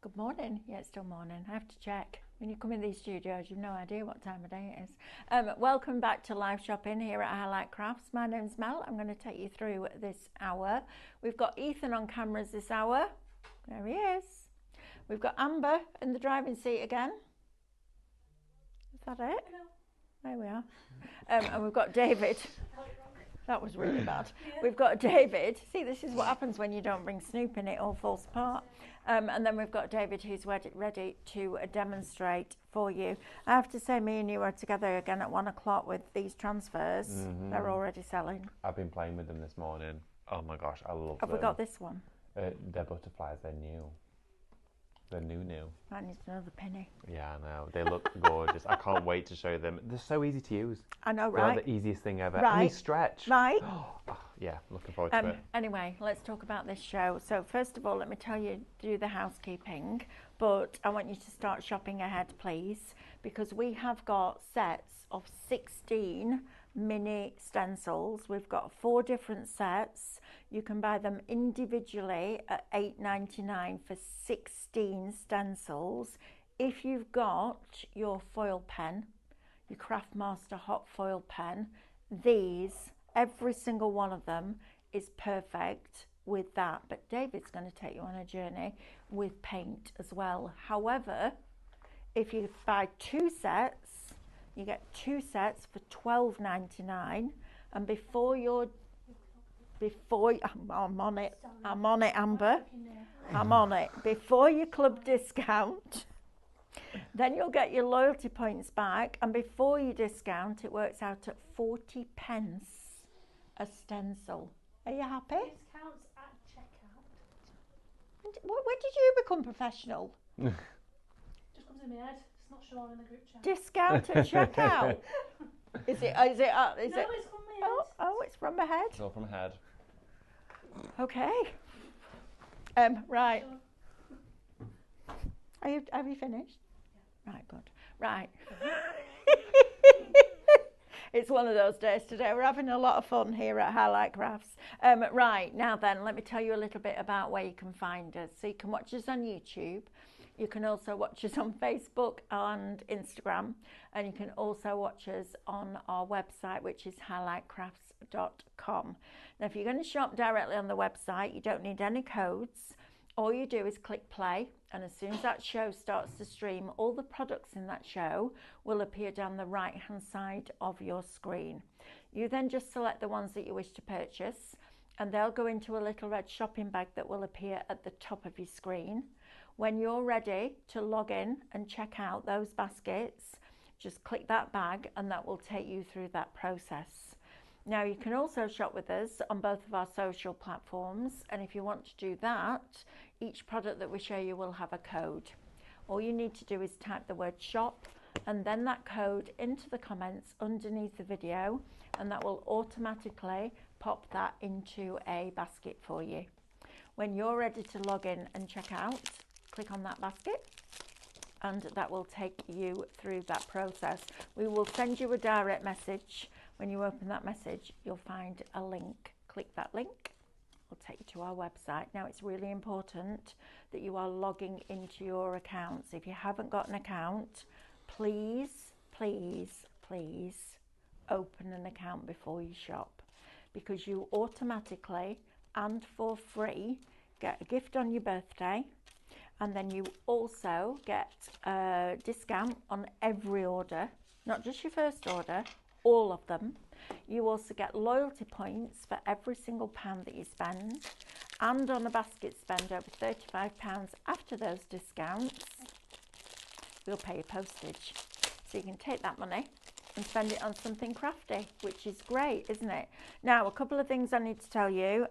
Good morning. Yeah, it's still morning. I have to check. When you come in these studios, you've no idea what time of day it is. Welcome back to live shopping here at Highlight Crafts. My name's Mel. I'm going to take you through this hour. We've got Ethan on cameras this hour. There he is. We've got Amber in the driving seat again. Is that it? No. There we are. And we've got David. That was really bad. We've got David. See, this is what happens when you don't bring Snoop in, it all falls apart. And then we've got David, who's ready to demonstrate for you. I have to say, me and you are together again at 1 o'clock with these transfers. They're already selling. I've been playing with them this morning. Oh my gosh, I love them. Have we got this one? They're butterflies, they're new. They're new. I need another penny. Yeah, I know. They look gorgeous. I can't wait to show them. They're so easy to use. I know, They're right? like the easiest thing ever. Right. And they stretch. Right. Yeah, looking forward to it. Anyway, let's talk about this show. So first of all, let me tell you, do the housekeeping, but I want you to start shopping ahead, please, because we have got sets of 16 mini stencils. We've got 4 different sets. You can buy them individually at $8.99 for 16 stencils. If you've got your foil pen, your Craftmaster hot foil pen, these, every single one of them is perfect with that. But David's going to take you on a journey with paint as well. However, if you buy 2 sets, you get 2 sets for $12.99, and I'm on it, Amber. I'm on it. Before your club discount, then you'll get your loyalty points back, and before you discount, it works out at 40 pence a stencil. Are you happy? Discounts at checkout. When did you become professional? Just comes in my head. It's not shown in the group chat. Discount at checkout. Is it? No, it's from my head. Oh, it's from ahead. It's all from ahead. Okay. Right. Sure. Have you finished? Yeah. Right, good. Right. It's one of those days today. We're having a lot of fun here at Highlight Crafts. Right, now then, let me tell you a little bit about where you can find us. So you can watch us on YouTube. You can also watch us on Facebook and Instagram. And you can also watch us on our website, which is highlightcrafts.com. Now, if you're going to shop directly on the website, you don't need any codes. All you do is click play, and as soon as that show starts to stream, all the products in that show will appear down the right hand side of your screen. You then just select the ones that you wish to purchase, and they'll go into a little red shopping bag that will appear at the top of your screen. When you're ready to log in and check out those baskets, just click that bag and that will take you through that process. Now, you can also shop with us on both of our social platforms, and if you want to do that, each product that we show you will have a code. All you need to do is type the word shop and then that code into the comments underneath the video, and that will automatically pop that into a basket for you. When you're ready to log in and check out, click on that basket and that will take you through that process. We will send you a direct message. When you open that message, you'll find a link. Click that link, it'll take you to our website. Now, it's really important that you are logging into your accounts. If you haven't got an account, please, please, please open an account before you shop, because you automatically and for free get a gift on your birthday, and then you also get a discount on every order, not just your first order, all of them. You also get loyalty points for every single pound that you spend, and on a basket spend over £35 after those discounts, we'll pay your postage. So you can take that money and spend it on something crafty, which is great, isn't it? Now, a couple of things I need to tell you.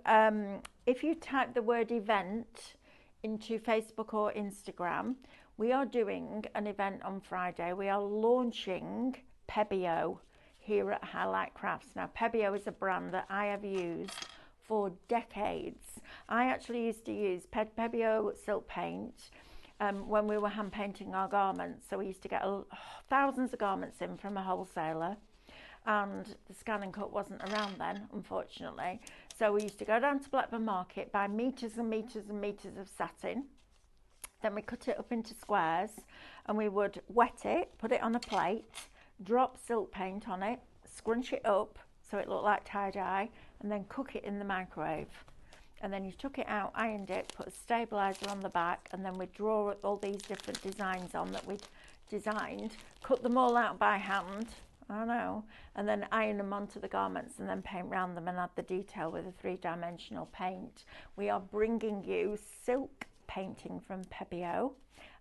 If you type the word event into Facebook or Instagram, we are doing an event on Friday. We are launching Pebeo here at Highlight Crafts. Now, Pebeo is a brand that I have used for decades. I actually used to use Pebeo silk paint when we were hand painting our garments. So we used to get thousands of garments in from a wholesaler, and the scan and cut wasn't around then, unfortunately. So we used to go down to Blackburn Market, buy meters and meters and meters of satin, Then we cut it up into squares and we would wet it, put it on a plate, drop silk paint on it, scrunch it up so it looked like tie-dye, and then cook it in the microwave. And then you took it out, ironed it, put a stabiliser on the back, and then we'd draw all these different designs on that we'd designed, cut them all out by hand, I know, and then iron them onto the garments and then paint around them and add the detail with a three-dimensional paint. We are bringing you silk painting from Pebeo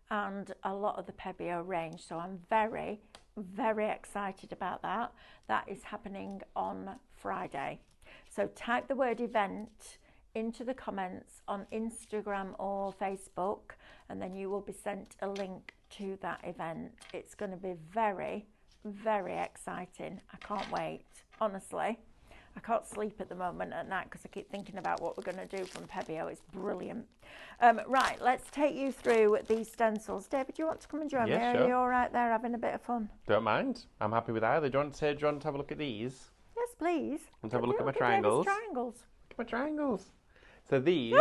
and a lot of the Pebeo range, so I'm very, very excited about that. That is happening on Friday. So type the word event into the comments on Instagram or Facebook, and then you will be sent a link to that event. It's going to be very, very exciting. I can't wait, honestly. I can't sleep at the moment at night because I keep thinking about what we're going to do from Pebeo. It's brilliant. Right, let's take you through these stencils. David, do you want to come and join me? Sure. Are you all right there having a bit of fun? Don't mind. I'm happy with either. Do you want to have a look at these? Yes, please. Want to have a look at my David's triangles? triangles. Look at my triangles. So these...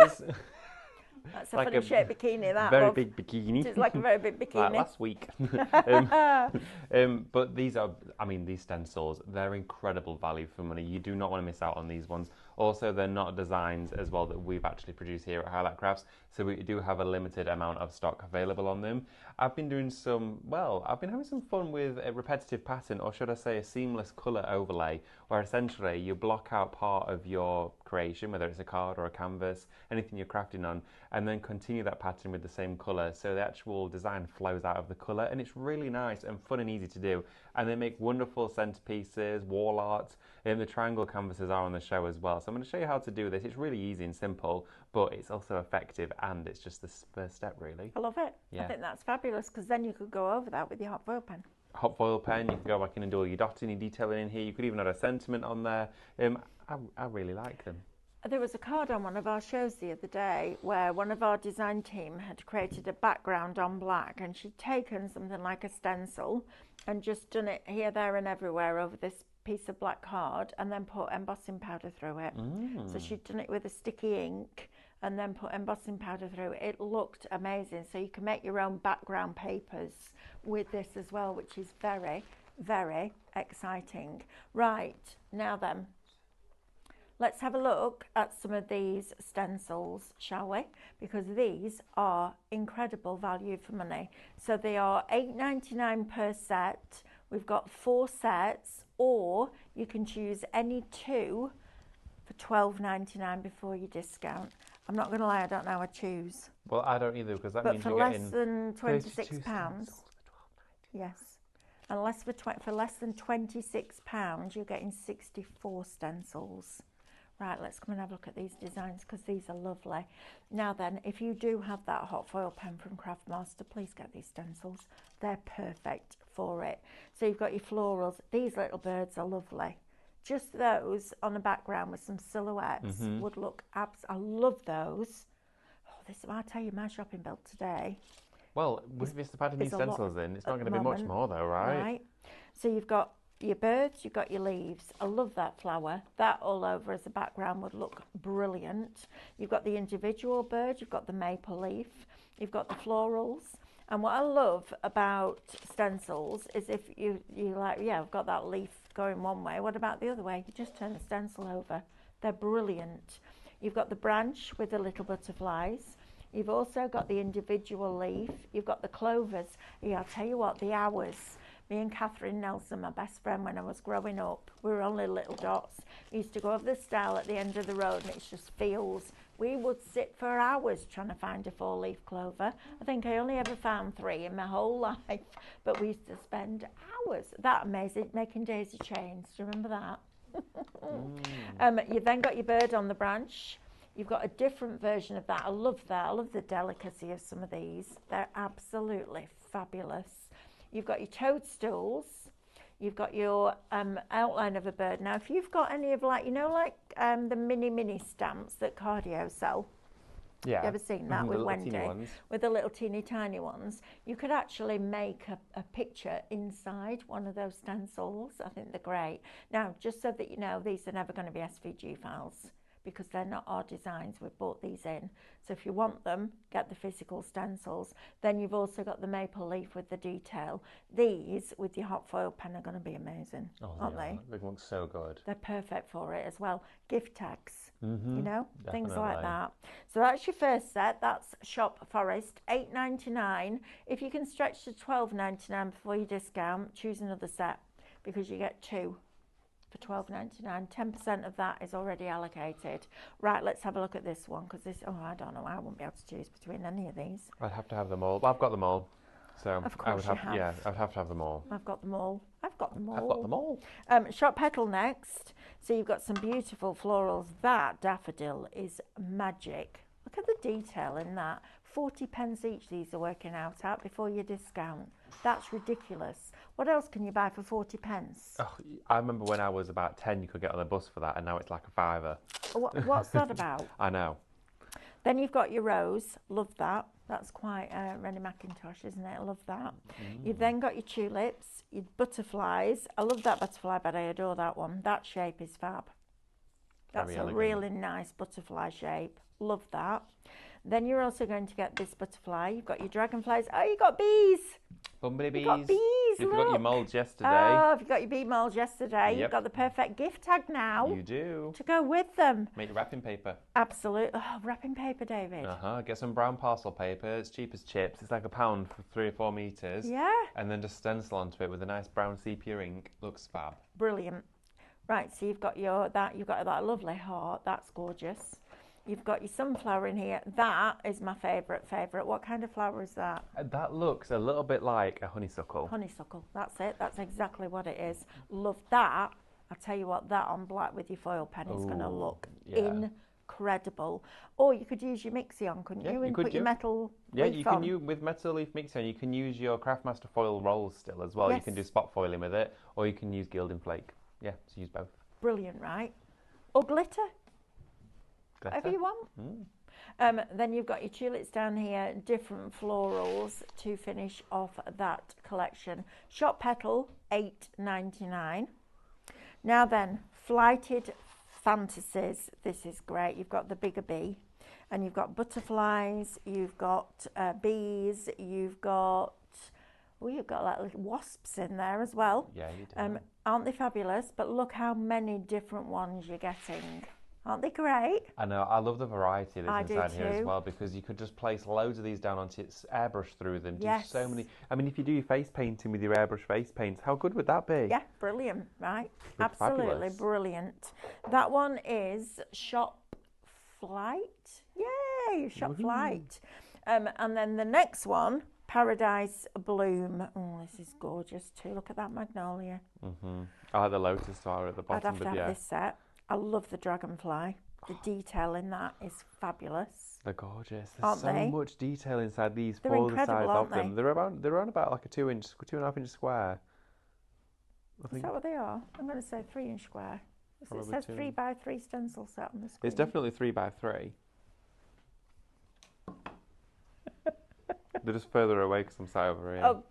That's a like funny shaped bikini, that, very love. big bikini. It's like a very big bikini. Like last week. But these are, I mean, these stencils, they're incredible value for money. You do not want to miss out on these ones. Also, they're not designs as well that we've actually produced here at Highlight Crafts, so we do have a limited amount of stock available on them. I've been having some fun with a repetitive pattern, or should I say a seamless colour overlay, where essentially you block out part of your creation, whether it's a card or a canvas, anything you're crafting on, and then continue that pattern with the same colour, so the actual design flows out of the colour, and it's really nice and fun and easy to do. And they make wonderful centerpieces, wall art, and the triangle canvases are on the show as well. So I'm going to show you how to do this. It's really easy and simple, but it's also effective, and it's just the first step, really. I love it. Yeah. I think that's fabulous, because then you could go over that with your hot foil pen. Hot foil pen, you can go back in and do all your dotting and detailing in here. You could even add a sentiment on there. I really like them. There was a card on one of our shows the other day where one of our design team had created a background on black, and she'd taken something like a stencil and just done it here, there and everywhere over this piece of black card, and then put embossing powder through it. So she'd done it with a sticky ink and then put embossing powder through it. It looked amazing. So you can make your own background papers with this as well, which is very, very exciting. Right, now then, let's have a look at some of these stencils, shall we? Because these are incredible value for money. So they are $8.99 per set. We've got 4 sets, or you can choose any 2 for $12.99 before your discount. I'm not going to lie, I don't know how I choose. Well, I don't either, because that means for you're less getting than £26. stencils for Yes. And for less than £26, you're getting 64 stencils. Right, let's come and have a look at these designs, because these are lovely. Now then, if you do have that hot foil pen from Craftmaster, please get these stencils. They're perfect for it. So you've got your florals. These little birds are lovely. Just those on a background with some silhouettes would look I love those. Oh, I'll tell you, my shopping bill today. Well, with Mr. Padding these stencils in, it's not going to be much more though, right? Right. So you've got your birds, you've got your leaves. I love that flower. That all over as a background would look brilliant. You've got the individual bird, you've got the maple leaf, you've got the florals. And what I love about stencils is if you like, yeah, I've got that leaf going one way. What about the other way? You just turn the stencil over. They're brilliant. You've got the branch with the little butterflies. You've also got the individual leaf. You've got the clovers. Yeah, I'll tell you what, the hours. Me and Catherine Nelson, my best friend when I was growing up, we were only little dots. We used to go over the stile at the end of the road and it's just fields. We would sit for hours trying to find a 4-leaf clover. I think I only ever found 3 in my whole life, but we used to spend hours. That amazing, making daisy chains. Do you remember that? You've then got your bird on the branch. You've got a different version of that. I love that. I love the delicacy of some of these. They're absolutely fabulous. You've got your toadstools. You've got your outline of a bird. Now, if you've got any of the mini stamps that Cardio sell. Yeah. You ever seen that with Wendy? Ones. With the little teeny tiny ones. You could actually make a picture inside one of those stencils. I think they're great. Now, just so that you know, these are never going to be SVG files, because they're not our designs. We've bought these in. So if you want them, get the physical stencils. Then you've also got the maple leaf with the detail. These with your hot foil pen are going to be amazing, aren't they? They look so good. They're perfect for it as well. Gift tags, you know, things Definitely. like that. So that's your first set. That's Shop Forest, $8.99. If you can stretch to $12.99 before you discount, choose another set because you get two for $12.99. 10% of that is already allocated. Right, let's have a look at this one because this, oh, I don't know, I won't be able to choose between any of these. I'd have to have them all. Well, I've got them all. So Of course you have. Yeah, I'd have to have them all. I've got them all. I've got them all. I've got them all. Shop Petal next. So you've got some beautiful florals. That daffodil is magic. Look at the detail in that. 40 pence each these are working out at before your discount. That's ridiculous. What else can you buy for 40 pence? Oh, I remember when I was about 10, you could get on the bus for that, and now it's like a fiver. What's that about? I know. Then you've got your rose. Love that. That's quite Rennie McIntosh, isn't it? I love that. You've then got your tulips, your butterflies. I love that butterfly, but I adore that one. That shape is fab. That's Very a elegant. really nice butterfly shape. Love that. Then you're also going to get this butterfly. You've got your dragonflies. Oh, you got bees. Bumblebees. You got bees. You've look. got your moulds yesterday. Oh, if you got your bee molds yesterday, you've Yep. got the perfect gift tag now You do. to go with them. Make wrapping paper. Absolutely. Oh, wrapping paper, David. Get some brown parcel paper. It's cheap as chips. It's like £1 for 3 or 4 meters. Yeah. And then just stencil onto it with a nice brown sepia ink. Looks fab. Brilliant. Right, so you've got you've got that lovely heart. That's gorgeous. You've got your sunflower in here. That is my favourite. What kind of flower is that? That looks a little bit like a honeysuckle. Honeysuckle. That's it. That's exactly what it is. Love that. I'll tell you what, that on black with your foil pen is going to look incredible. Or you could use your mixie on, couldn't you? And put your metal leaf on. Use with metal leaf mixer, and you can use your Craftmaster foil rolls still as well. Yes. You can do spot foiling with it, or you can use gilding flake. Yeah, so use both. Brilliant, right? Or glitter. Whatever you want. Then you've got your tulips down here, different florals to finish off that collection. Shop Petal, $8.99. Now then, Flighted Fantasies. This is great. You've got the bigger bee, and you've got butterflies, you've got bees, you've got like little wasps in there as well. Yeah, you do. Aren't they fabulous? But look how many different ones you're getting. Aren't they great? I know. I love the variety that's inside here as too. well, because you could just place loads of these down onto it, airbrush through them. Yes. Do so many. I mean, if you do your face painting with your airbrush face paints, how good would that be? Yeah, brilliant, right? Looks Absolutely fabulous. brilliant. That one is Shop Flight. Yay, Shop Flight. And then the next one, Paradise Bloom. Oh, this is gorgeous too. Look at that magnolia. I like the lotus flower at the I'd bottom. have to but have yeah, this set. I love the dragonfly. The detail in that is fabulous. they're gorgeous. There's Aren't so they? much detail inside these They're for the incredible, size aren't of them. they? They're around about like a 2.5 inch square. I Is think that what they are? I'm going to say 3-inch square. It Probably says 2. 3x3 stencil set on the screen. it's definitely 3x3. They're just further away because I'm sat over here. Oh.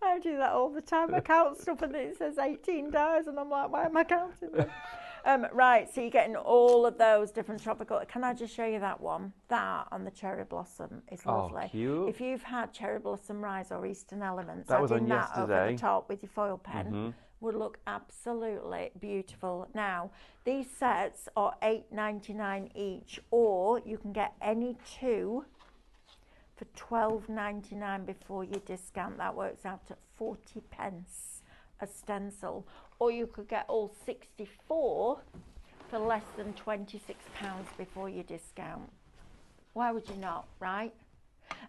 I do that all the time. I count stuff and it says 18 dies and I'm like, why am I counting them? Right, so you're getting all of those different tropical. Can I just show you that one? That on the cherry blossom is lovely. Cute. If you've had cherry blossom rise or Eastern elements, That was adding on that over yesterday. the top with your foil pen would look absolutely beautiful. Now, these sets are $8.99 each, or you can get any two for $12.99 before your discount. That works out at 40 pence a stencil. Or you could get all 64 for less than £26 before your discount. Why would you not, right?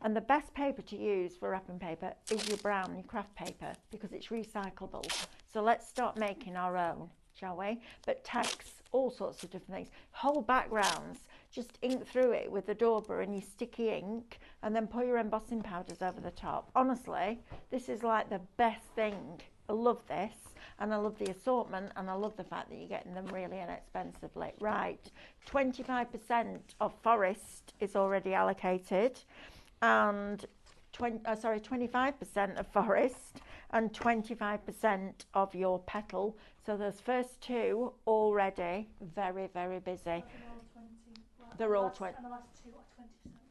And the best paper to use for wrapping paper is your brown, your craft paper, because it's recyclable. So let's start making our own, shall we? But text, all sorts of different things. Whole backgrounds, just ink through it with the dauber and your sticky ink, and then put your embossing powders over the top. Honestly, this is like the best thing. I love this, and I love the assortment, and I love the fact that you're getting them really inexpensively. Right, 25% of Forest is already allocated, and 25% of forest and 25% of your petal. So those first two already very, very busy. They're all 20. And the last two are 20%.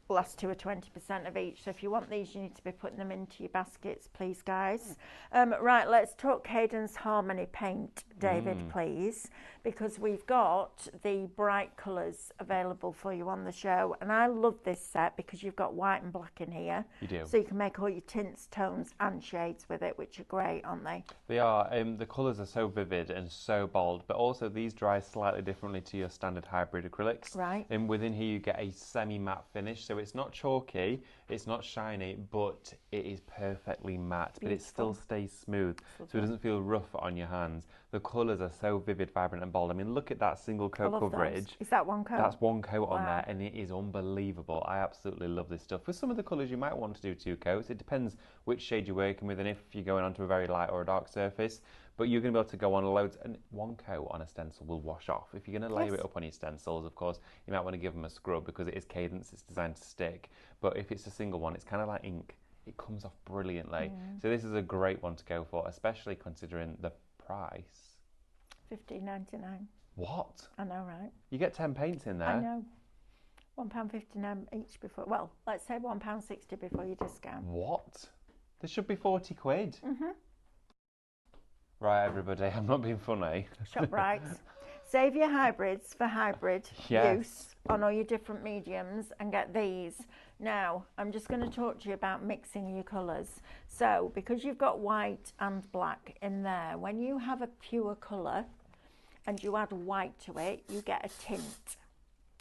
Last two are 20% of each. So if you want these, you need to be putting them into your baskets, please, guys. Right, let's talk Cadence Harmony paint, David, please, because we've got the bright colours available for you on the show. And I love this set because you've got white and black in here. You do. So you can make all your tints, tones and shades with it, which are great, aren't they? They are. The colours are so vivid and so bold, but also these dry slightly differently to your standard hybrid acrylics. Right. And within here you get a semi-matte finish, so it's not chalky, it's not shiny, but it is perfectly matte, but it still stays smooth, so it doesn't feel rough on your hands. The colours are so vivid, vibrant and bold. I mean, look at that single coat coverage. Those. Is that one coat? That's one coat on there, and it is unbelievable. I absolutely love this stuff. For some of the colours you might want to do 2 coats. It depends which shade you're working with and if you're going onto a very light or a dark surface. But you're going to be able to go on loads, and one coat on a stencil will wash off. If you're going to layer it up on your stencils, of course, you might want to give them a scrub because it is Cadence, it's designed to stick. But if it's a single one, it's kind of like ink. It comes off brilliantly. So this is a great one to go for, especially considering the price. $15.99. What? I know, right? You get 10 paints in there. I know. £1.59 each before, well, let's say £1.60 before you discount. What? There should be 40 quid. Right, everybody, I'm not being funny. ShopRite. Save your hybrids for hybrid use on all your different mediums and get these. Now, I'm just going to talk to you about mixing your colours. So, because you've got white and black in there, when you have a pure colour and you add white to it, you get a tint,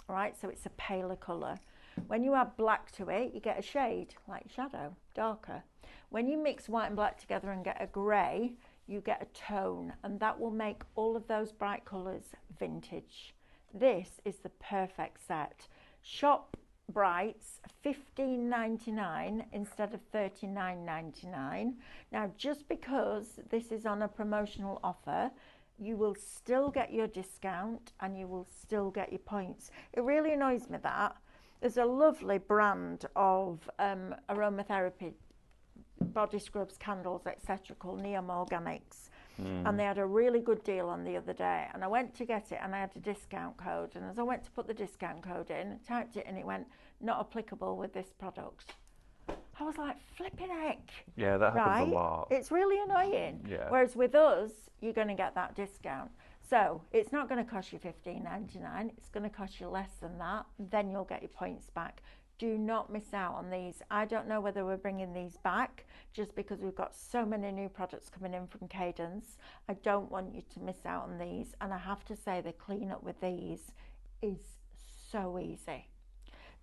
right? So it's a paler colour. When you add black to it, you get a shade, like shadow, darker. When you mix white and black together and get a grey, you get a tone, and that will make all of those bright colours vintage. This is the perfect set. Shop Brights, $15.99 instead of $39.99. Now, just because this is on a promotional offer, you will still get your discount and you will still get your points. It really annoys me that there's a lovely brand of aromatherapy body scrubs, candles, etc. called Neom Organics, and they had a really good deal on the other day, and I went to get it and I had a discount code, and as I went to put the discount code in, typed it, and it went not applicable with this product. I was like, flipping heck. Yeah, that happens a lot. It's really annoying. Yeah. Whereas with us, you're going to get that discount. So it's not going to cost you $15.99. It's going to cost you less than that. Then you'll get your points back. Do not miss out on these. I don't know whether we're bringing these back just because we've got so many new products coming in from Cadence. I don't want you to miss out on these. And I have to say the cleanup with these is so easy.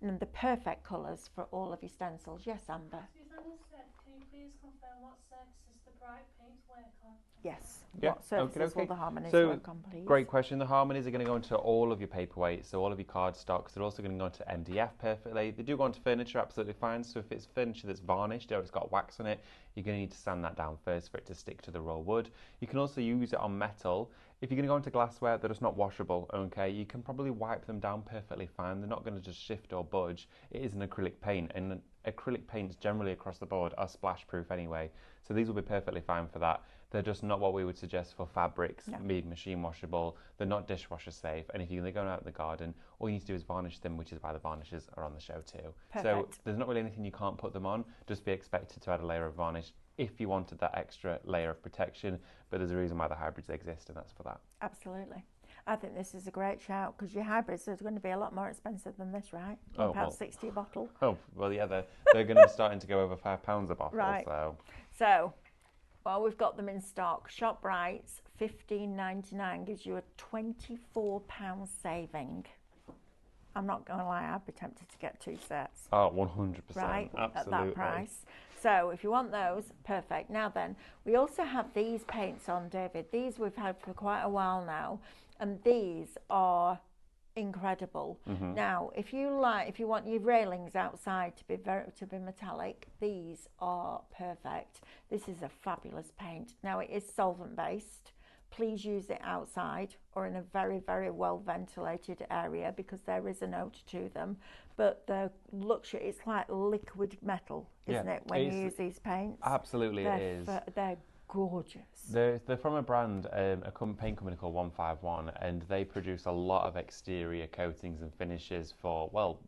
And the perfect colours for all of your stencils. Yes, Amber? Susanna said, can you please confirm what surfaces the bright paints work on? Yes. Yeah, What surfaces okay. will the harmonies So, work on, please? Great question. The harmonies are going to go into all of your paperweights, so all of your card stocks. They're also going to go into MDF perfectly. They do go into furniture absolutely fine. So if it's furniture that's varnished or it's got wax on it, you're going to need to sand that down first for it to stick to the raw wood. You can also use it on metal. If you're going to go into glassware, they're just not washable, okay? You can probably wipe them down perfectly fine. They're not going to just shift or budge. It is an acrylic paint, and acrylic paints generally across the board are splash proof anyway. So these will be perfectly fine for that. They're just not what we would suggest for fabrics, being machine washable. They're not dishwasher safe. And if you're going out in the garden, all you need to do is varnish them, which is why the varnishes are on the show too. Perfect. So there's not really anything you can't put them on. Just be expected to add a layer of varnish if you wanted that extra layer of protection. But there's a reason why the hybrids exist, and that's for that. Absolutely. I think this is a great shout because your hybrids are going to be a lot more expensive than this, right? Oh, £1.60 a bottle. Oh, well, yeah, they're going to be starting to go over £5 a bottle. Right. So, well, we've got them in stock. ShopRite's $15.99 gives you a £24 saving. I'm not going to lie, I'd be tempted to get 2 sets. Oh, 100%. Right, Absolutely. at that price. So if you want those, perfect. Now then, we also have these paints on, David. These we've had for quite a while now, and these are incredible. Now, if you want your railings outside to be metallic, these are perfect. This is a fabulous paint. Now it is solvent based, please use it outside or in a very, very well ventilated area, because there is an odor to them. But the luxury, it's like liquid metal, isn't it, when you use these paints? Absolutely, it is. They're gorgeous. They're from a brand, a paint company called 151, and they produce a lot of exterior coatings and finishes for, well,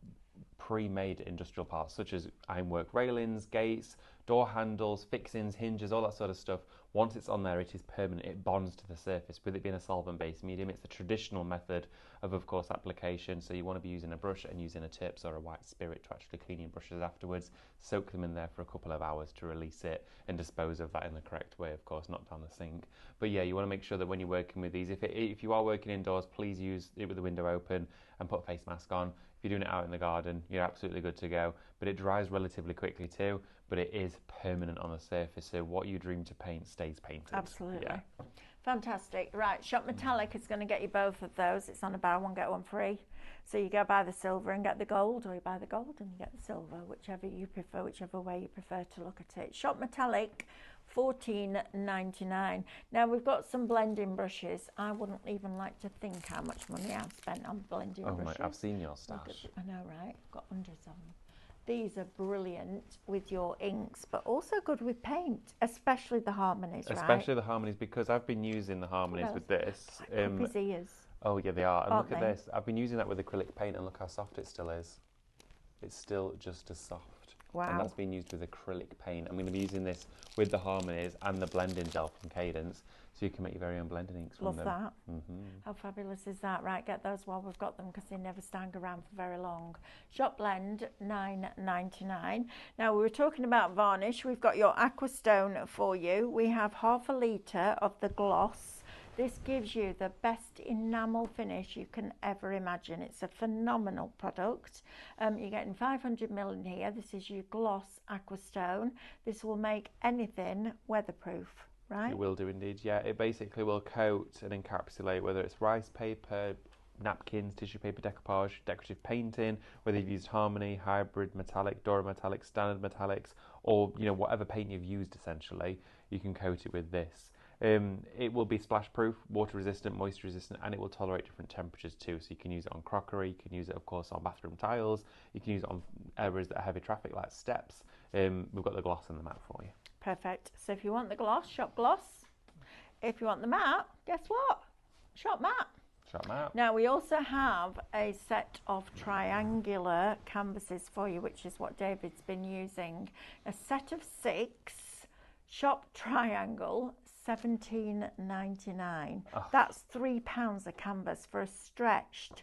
pre-made industrial parts such as ironwork railings, gates, door handles, fixings, hinges, all that sort of stuff. Once it's on there, it is permanent. It bonds to the surface. With it being a solvent-based medium, it's the traditional method of course, application. So you want to be using a brush and using a tips or a white spirit to actually clean your brushes afterwards. Soak them in there for a couple of hours to release it and dispose of that in the correct way, of course, not down the sink. But yeah, you want to make sure that when you're working with these, if you are working indoors, please use it with the window open and put a face mask on. If you're doing it out in the garden, you're absolutely good to go. But it dries relatively quickly too, but it is permanent on the surface. So what you dream to paint stays painted. Absolutely. Yeah. Fantastic. Right, Shop Metallic is going to get you both of those. It's on a buy one, get one free. So you go buy the silver and get the gold, or you buy the gold and you get the silver, whichever you prefer, whichever way you prefer to look at it. Shop Metallic, $14.99. Now we've got some blending brushes. I wouldn't even like to think how much money I've spent on blending brushes. I've seen your stash. I know, right? I've got hundreds of them. These are brilliant with your inks, but also good with paint, especially the harmonies, right? Especially the harmonies, because I've been using the harmonies with this. Like his ears. Oh yeah, they are. And Aren't look at they? this. I've been using that with acrylic paint, and look how soft it still is. It's still just as soft. Wow. And that's been used with acrylic paint. I'm going to be using this with the harmonies and the blending gel from Cadence, so you can make your very own blending inks from them. Love that. Mm-hmm. How fabulous is that? Right, get those while we've got them, because they never stand around for very long. Shop Blend, $9.99. Now, we were talking about varnish. We've got your Aquastone for you. We have half a litre of the gloss. This gives you the best enamel finish you can ever imagine. It's a phenomenal product. You're getting 500 ml in here. This is your gloss Aquastone. This will make anything weatherproof, right? It will do indeed, yeah. It basically will coat and encapsulate, whether it's rice paper, napkins, tissue paper decoupage, decorative painting, whether you've used Harmony, Hybrid, Metallic, Dora Metallic, Standard Metallics, or whatever paint you've used essentially, you can coat it with this. It will be splash proof, water resistant, moisture resistant, and it will tolerate different temperatures too. So you can use it on crockery, you can use it of course on bathroom tiles, you can use it on areas that are heavy traffic like steps. We've got the gloss and the matte for you. Perfect. So if you want the gloss, shop gloss. If you want the matte, guess what? Shop matte. Shop matte. Now we also have a set of triangular canvases for you, which is what David's been using. A set of 6, shop triangle, $17.99. Oh. That's £3 a canvas for a stretched,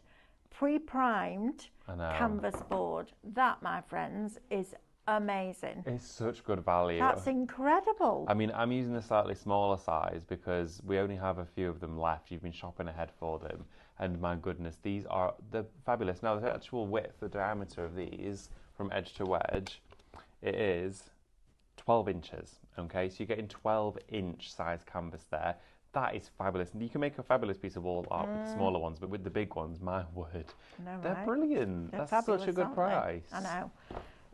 pre-primed canvas board. That, my friends, is amazing. It's such good value. That's incredible. I mean, I'm using the slightly smaller size because we only have a few of them left. You've been shopping ahead for them, and my goodness, they're fabulous. Now, the actual width, the diameter of these from edge to wedge, it is 12 inches. Okay, so you're getting 12-inch size canvas there. That is fabulous. And you can make a fabulous piece of wall art with the smaller ones, but with the big ones, my word, they're brilliant. They're That's fabulous, such a good aren't price. they? I know.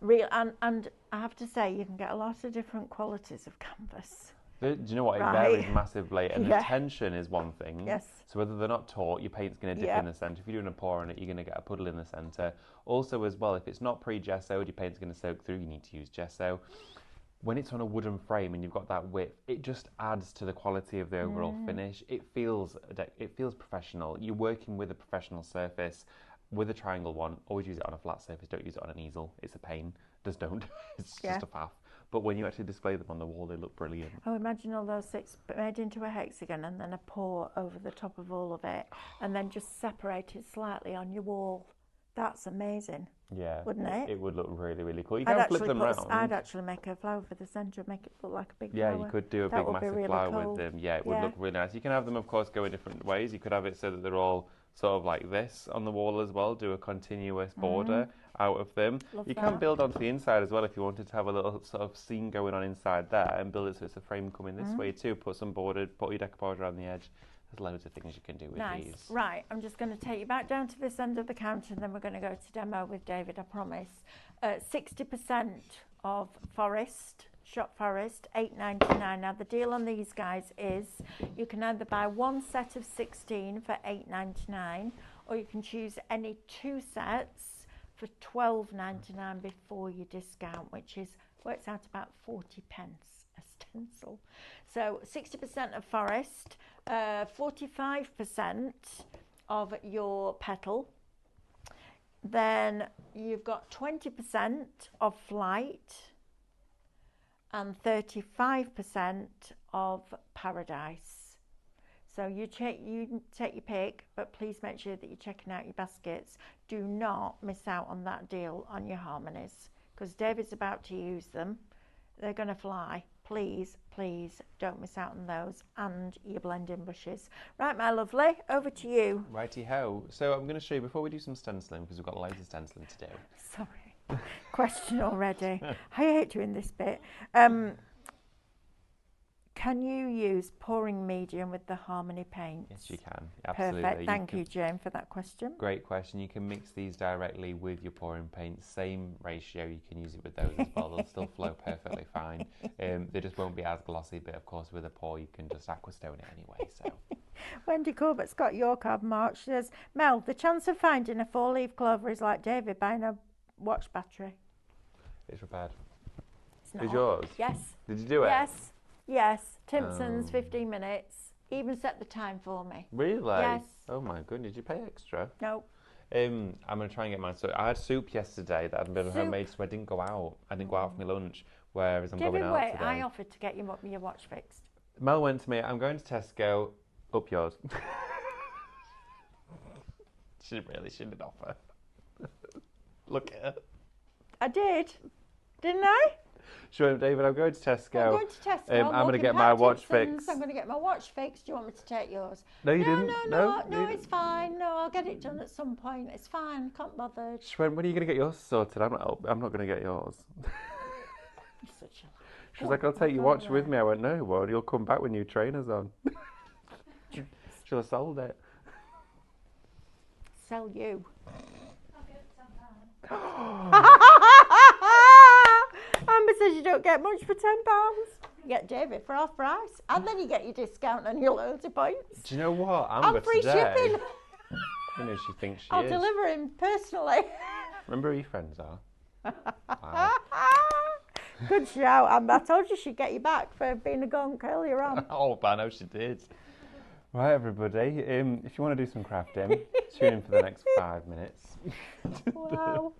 Real, and I have to say, you can get a lot of different qualities of canvas. Do you know what? It Right. varies massively, and the tension is one thing. Yes. So whether they're not taut, your paint's going to dip in the centre. If you're doing a pour on it, you're going to get a puddle in the centre. Also, as well, if it's not pre-gessoed, your paint's going to soak through. You need to use gesso. When it's on a wooden frame and you've got that width, it just adds to the quality of the overall finish. It feels professional. You're working with a professional surface. With a triangle one, always use it on a flat surface. Don't use it on an easel. It's a pain. Just don't. It's just a faff. But when you actually display them on the wall, they look brilliant. Oh, imagine all those 6 made into a hexagon and then a pour over the top of all of it, and then just separate it slightly on your wall. That's amazing. Yeah. Wouldn't it? It would look really, really cool. You can flip them around. I'd actually make a flower for the centre, make it look like a big flower. Yeah, you could do a That big would be massive really flower cool. with them. Yeah, it would look really nice. You can have them, of course, go in different ways. You could have it so that they're all sort of like this on the wall as well. Do a continuous border out of them. Love you that. can build onto the inside as well if you wanted to have a little sort of scene going on inside there, and build it so it's a frame coming this way too. Put some bordered, put your decoupage around the edge. There's loads of things you can do with these. Right, I'm just going to take you back down to this end of the counter, and then we're going to go to demo with David, I promise. 60% of forest, Shop Forest, $8.99. Now the deal on these guys is you can either buy one set of 16 for $8.99, or you can choose any two sets for $12.99 before your discount, which works out about 40 pence a stencil. So 60% of forest, 45% of your petal. Then you've got 20% of flight and 35% of paradise. So you take your pick, but please make sure that you're checking out your baskets. Do not miss out on that deal on your harmonies, because David's about to use them. They're going to fly. Please, please don't miss out on those, and your blending brushes. Right, my lovely, over to you. Righty-ho. So I'm going to show you, before we do some stenciling, because we've got loads of stenciling to do. Sorry, question already. I hate doing this bit. Can you use pouring medium with the Harmony paints? Yes, you can. Absolutely. Perfect. Thank you, Jane, for that question. Great question. You can mix these directly with your pouring paint. Same ratio. You can use it with those as well. They'll still flow perfectly fine. They just won't be as glossy, but of course with a pour you can just aquastone it anyway. So. Wendy Corbett's got your card marked. She says, Mel, the chance of finding a 4-leaf clover is like David buying a watch battery. It's repaired. It's not. Is yours? Yes. Did you do it? Yes. Yes. Timpson's 15 minutes. Even set the time for me. Really? Yes. Oh my goodness. Did you pay extra? No. I'm going to try and get mine. So I had soup yesterday that had been homemade, so I didn't go out. I didn't go out for my lunch, whereas I'm going out today. I offered to get your watch fixed. Mel went to me, I'm going to Tesco, up yours. She really shouldn't offer. Look at her. I did. Didn't I? She went, David, I'm going to Tesco. I'm going to Tesco. I'm going to get my watch fixed. I'm going to get my watch fixed. Do you want me to take yours? No, you didn't. No, it's fine. No, I'll get it done at some point. It's fine. Can't bother. She went, when are you going to get yours sorted? I'm not going to get yours. She was like, I'll take your watch with me. I went, no, well, you'll come back with new trainers on. She'll have sold it. Sell you. I'll get £10. Amber says you don't get much for £10. You get David for half price, and then you get your discount and your loyalty points. Do you know what, Amber, and free shipping. I know she thinks she I'll is. deliver him personally. Remember who your friends are? Wow. Good shout, Amber. I told you she'd get you back for being a gonk earlier on. Oh, I know she did. Right, everybody, if you want to do some crafting, tune in for the next 5 minutes. Wow.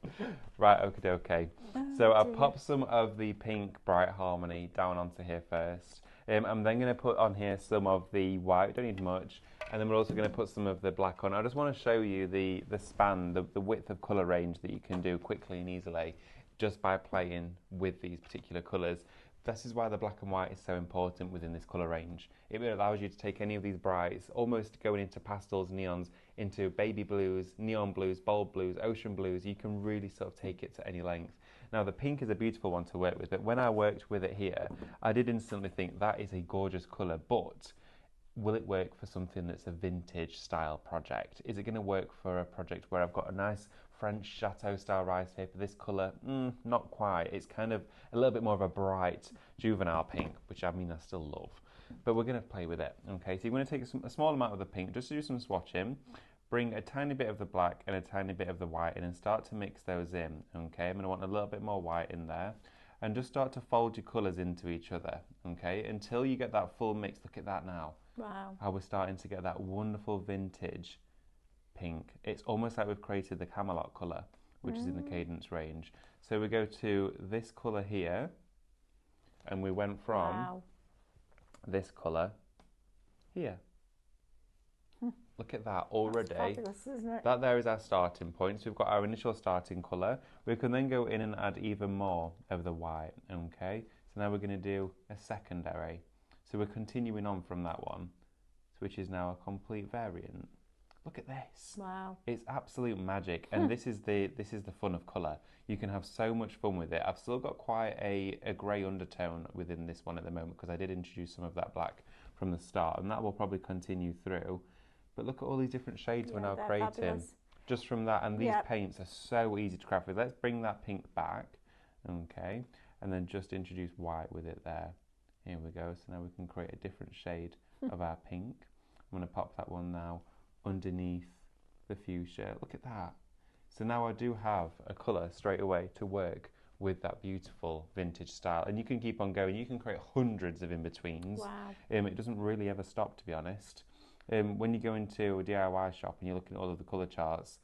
Right, okay. So I'll dear. pop some of the pink Bright Harmony down onto here first. I'm then going to put on here some of the white, don't need much, and then we're also going to put some of the black on. I just want to show you the span, the width of colour range that you can do quickly and easily just by playing with these particular colours. This is why the black and white is so important within this colour range. It allows you to take any of these brights, almost going into pastels, neons, into baby blues, neon blues, bold blues, ocean blues. You can really sort of take it to any length. Now the pink is a beautiful one to work with, but when I worked with it here, I did instantly think that is a gorgeous colour, but will it work for something that's a vintage style project? Is it going to work for a project where I've got a nice French chateau style rice paper? This colour, not quite. It's kind of a little bit more of a bright juvenile pink, which I still love. But we're going to play with it. Okay, so you're going to take a small amount of the pink, just to do some swatching, bring a tiny bit of the black and a tiny bit of the white in and start to mix those in. Okay, I'm going to want a little bit more white in there. And just start to fold your colours into each other, okay, until you get that full mix. Look at that now. Wow. How we're starting to get that wonderful vintage pink. It's almost like we've created the Camelot colour, which is in the Cadence range. So we go to this colour here, and we went from this colour here. Look at that already. That's fabulous, isn't it? That there is our starting point. So we've got our initial starting colour. We can then go in and add even more of the white, okay? So now we're going to do a secondary. So we're continuing on from that one, which is now a complete variant. Look at this. Wow. It's absolute magic, and this is the fun of colour. You can have so much fun with it. I've still got quite a grey undertone within this one at the moment because I did introduce some of that black from the start, and that will probably continue through. But look at all these different shades we're now creating fabulous. just from that, and these paints are so easy to craft with. Let's bring that pink back, okay? and then just introduce white with it there. Here we go. So now we can create a different shade of our pink. I'm going to pop that one now underneath the fuchsia. Look at that. So now I do have a colour straight away to work with that beautiful vintage style. And you can keep on going. You can create hundreds of in-betweens. Wow. It doesn't really ever stop, to be honest. When you go into a DIY shop and you're looking at all of the colour charts,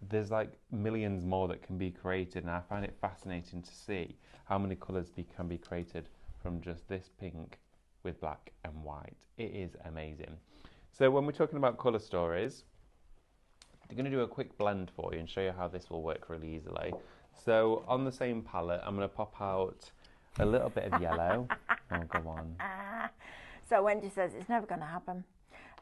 there's like millions more that can be created, and I find it fascinating to see how many colours can be created from just this pink with black and white. It is amazing. So when we're talking about colour stories, I'm going to do a quick blend for you and show you how this will work really easily. So on the same palette, I'm going to pop out a little bit of yellow. Oh, go on. So Wendy says it's never going to happen.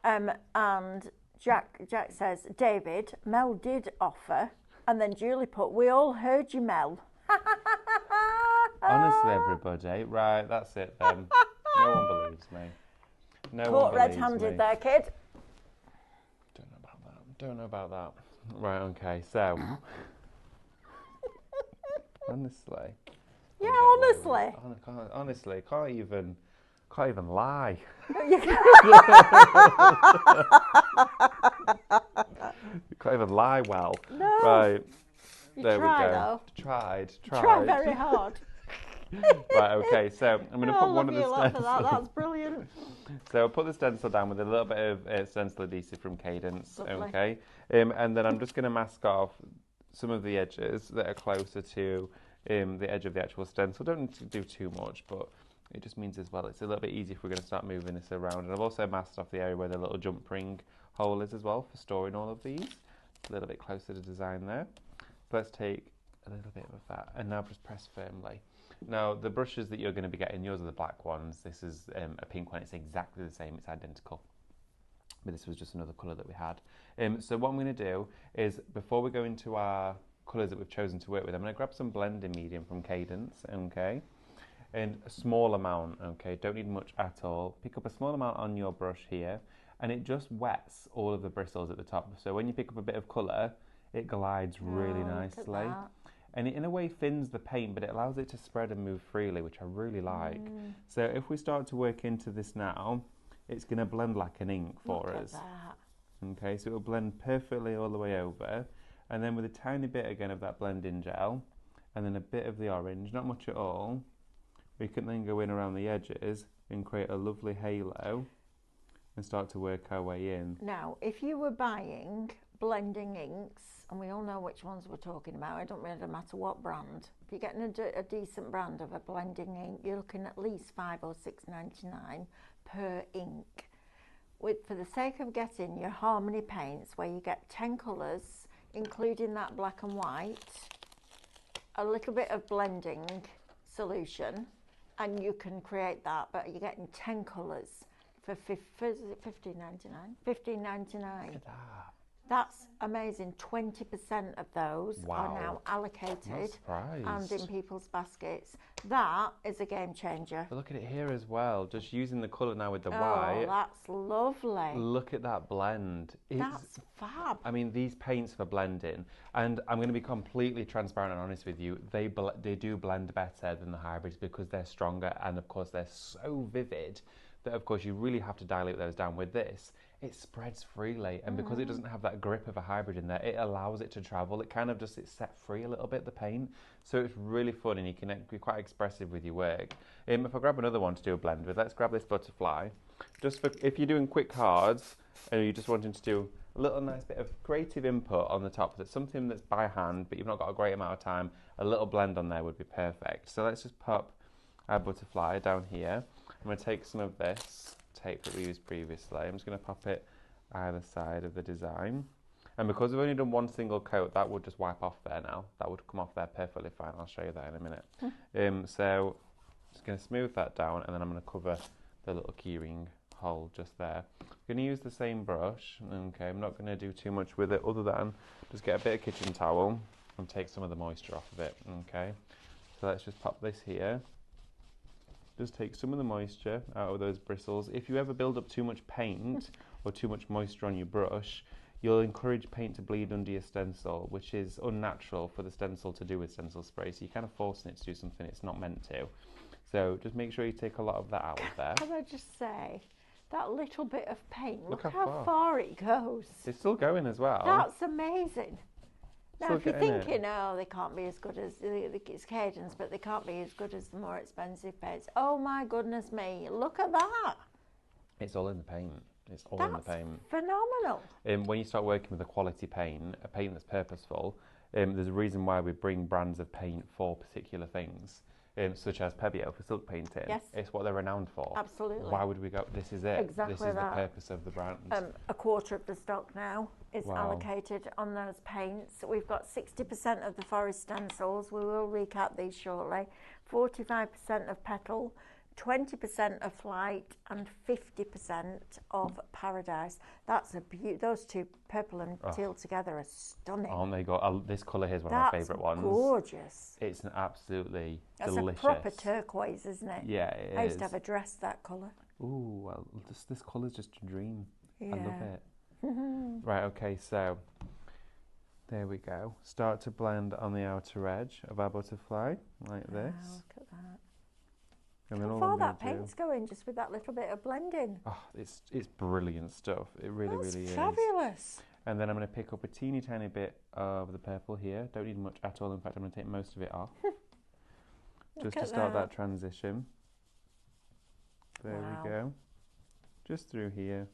And Jack says, David, Mel did offer. And then Julie put, we all heard you, Mel. Honestly, everybody. Right, that's it then. No one believes me. No one Caught believes red-handed me. there, kid. Don't know about that. Don't know about that. Right, okay, so. Honestly. Yeah, honestly. Honestly, can't even lie. You Can't even lie well. No. Right. You There try, we go. though. Tried. Try very hard. Right, okay, so I'm going to put one of the stencils. stencils. That's brilliant. So I'll put the stencil down with a little bit of stencil adhesive from Cadence, Lovely. okay? And then I'm just going to mask off some of the edges that are closer to the edge of the actual stencil. Don't need to do too much, but it just means as well it's a little bit easier if we're going to start moving this around. And I've also masked off the area where the little jump ring hole is as well for storing all of these. A little bit closer to design there. So let's take a little bit of that and now just press firmly. Now the brushes that you're going to be getting, yours are the black ones. This is a pink one. It's exactly the same. It's identical. But this was just another colour that we had. So what I'm going to do is, before we go into our colours that we've chosen to work with, I'm going to grab some blending medium from Cadence, okay? And a small amount, okay? Don't need much at all. Pick up a small amount on your brush here, and it just wets all of the bristles at the top. So when you pick up a bit of colour, it glides really nicely. And it in a way thins the paint, but it allows it to spread and move freely, which I really like. So if we start to work into this now, it's going to blend like an ink for us. Okay, so it will blend perfectly all the way over. And then with a tiny bit again of that blending gel, and then a bit of the orange, not much at all, we can then go in around the edges and create a lovely halo and start to work our way in. Now, if you were buying blending inks, and we all know which ones we're talking about, it don't really matter what brand. If you're getting a decent brand of a blending ink, you're looking at least $5 or $6.99 per ink. For the sake of getting your Harmony paints, where you get 10 colours, including that black and white, a little bit of blending solution, and you can create that, but you're getting 10 colours for $15.99. $15.99. Look at that. That's amazing. 20% of those are now allocated and in people's baskets. That is a game changer. But look at it here as well, just using the colour now with the Oh, white. that's lovely. Look at that blend. That's fab. I mean, these paints for blending, and I'm going to be completely transparent and honest with you, they do blend better than the hybrids because they're stronger, and of course they're so vivid that of course you really have to dilute those down. With this, it spreads freely, and because it doesn't have that grip of a hybrid in there, it allows it to travel. It kind of just, it's set free a little bit, the paint, so it's really fun, and you can be quite expressive with your work. If I grab another one to do a blend with, let's grab this butterfly. Just for if you're doing quick cards and you're just wanting to do a little nice bit of creative input on the top, that's something that's by hand but you've not got a great amount of time, a little blend on there would be perfect. So let's just pop our butterfly down here. I'm going to take some of this tape that we used previously. I'm just going to pop it either side of the design, and because we've only done one single coat, that would just wipe off there now. That would come off there perfectly fine. I'll show you that in a minute. So just going to smooth that down, and then I'm going to cover the little keyring hole just there. I'm going to use the same brush. Okay, I'm not going to do too much with it other than just get a bit of kitchen towel and take some of the moisture off of it. Okay, so let's just pop this here. Just take some of the moisture out of those bristles. If you ever build up too much paint or too much moisture on your brush, you'll encourage paint to bleed under your stencil, which is unnatural for the stencil to do with stencil spray. So you're kind of forcing it to do something it's not meant to. So just make sure you take a lot of that out of there. Can I just say, that little bit of paint, look how how far it goes. It's still going as well. That's amazing. Now, Still if you're getting thinking, oh, they can't be as good as, it's Cadence, but they can't be as good as the more expensive paints. Oh my goodness me, look at that. It's all in the paint. It's all in the paint. Phenomenal. When you start working with a quality paint, a paint that's purposeful, there's a reason why we bring brands of paint for particular things. Such as Pebeo for silk painting. Yes. It's what they're renowned for. Absolutely. Why would we go, this is it. Exactly this is that. the purpose of the brand. A quarter of the stock now is Wow. allocated on those paints. We've got 60% of the forest stencils. We will recap these shortly. 45% of petal, 20% of flight, and 50% of paradise. That's a beauty. Those two, purple and teal together, are stunning. Oh my god, this colour here is one of my favourite ones. Gorgeous. It's an absolutely That's delicious. a proper turquoise, isn't it? Yeah, it is. I used to have a dress that colour. Ooh, well, this colour's just a dream. Yeah. I love it. Right, okay, so there we go. Start to blend on the outer edge of our butterfly, like this. Wow, look at that. And then How all far I'm gonna that paint's going just with that little bit of blending. Oh, it's brilliant stuff. It really, That's really is. fabulous. And then I'm going to pick up a teeny tiny bit of the purple here. Don't need much at all. In fact, I'm going to take most of it off. Just to start that transition. There we go. Just through here.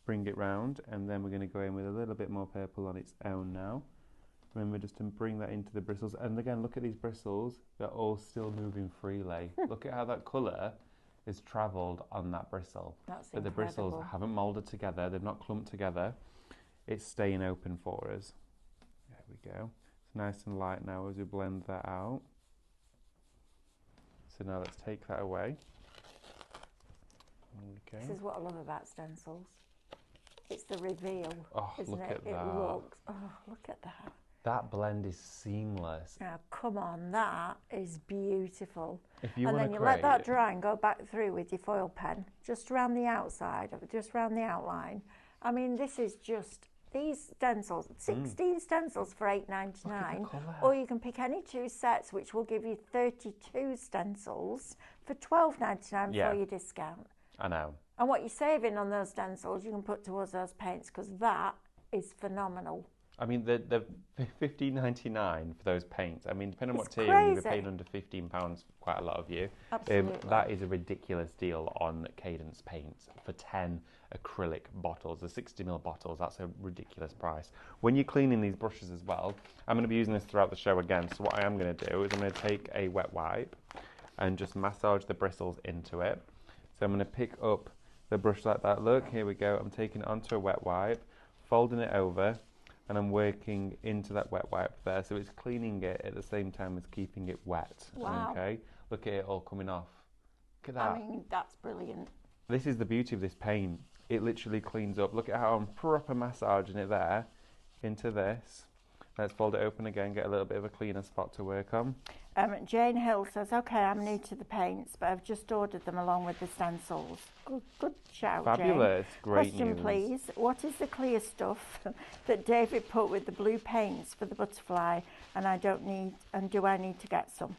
Bring it round, and then we're going to go in with a little bit more purple on its own now. Remember just to bring that into the bristles. And again, look at these bristles. They're all still moving freely. Look at how that colour is travelled on that bristle. That's but the bristles haven't moulded together. They've not clumped together. It's staying open for us. There we go. It's nice and light now as we blend that out. So now let's take that away. There we go. This is what I love about stencils. It's the reveal, Oh, isn't look it? at that. It looks, oh, look at that. That blend is seamless. Now, come on, that is beautiful. If you and want then to you create, let that dry and go back through with your foil pen, just around the outside, just around the outline. I mean, this is just, these stencils, 16 stencils for $8.99, or you can pick any two sets, which will give you 32 stencils for $12.99 before your discount. I know. And what you're saving on those stencils, you can put towards those paints, because that is phenomenal. I mean, the $15.99 for those paints. I mean, depending on what tier you're paying under £15, quite a lot of you. Absolutely. That is a ridiculous deal on Cadence paints for 10 acrylic bottles, the 60ml bottles. That's a ridiculous price. When you're cleaning these brushes as well, I'm going to be using this throughout the show again. So what I am going to do is I'm going to take a wet wipe and just massage the bristles into it. So I'm going to pick up the brush like that. Look, here we go. I'm taking it onto a wet wipe, folding it over, and I'm working into that wet wipe there. So it's cleaning it at the same time as keeping it wet. Wow. Okay, look at it all coming off. Look at that. I mean, that's brilliant. This is the beauty of this paint. It literally cleans up. Look at how I'm proper massaging it there into this. Let's fold it open again, get a little bit of a cleaner spot to work on. Jane Hill says, okay, I'm new to the paints, but I've just ordered them along with the stencils. Good shout, Fabulous. Jane. Great Question, news. please. What is the clear stuff that David put with the blue paints for the butterfly, and do I need to get some?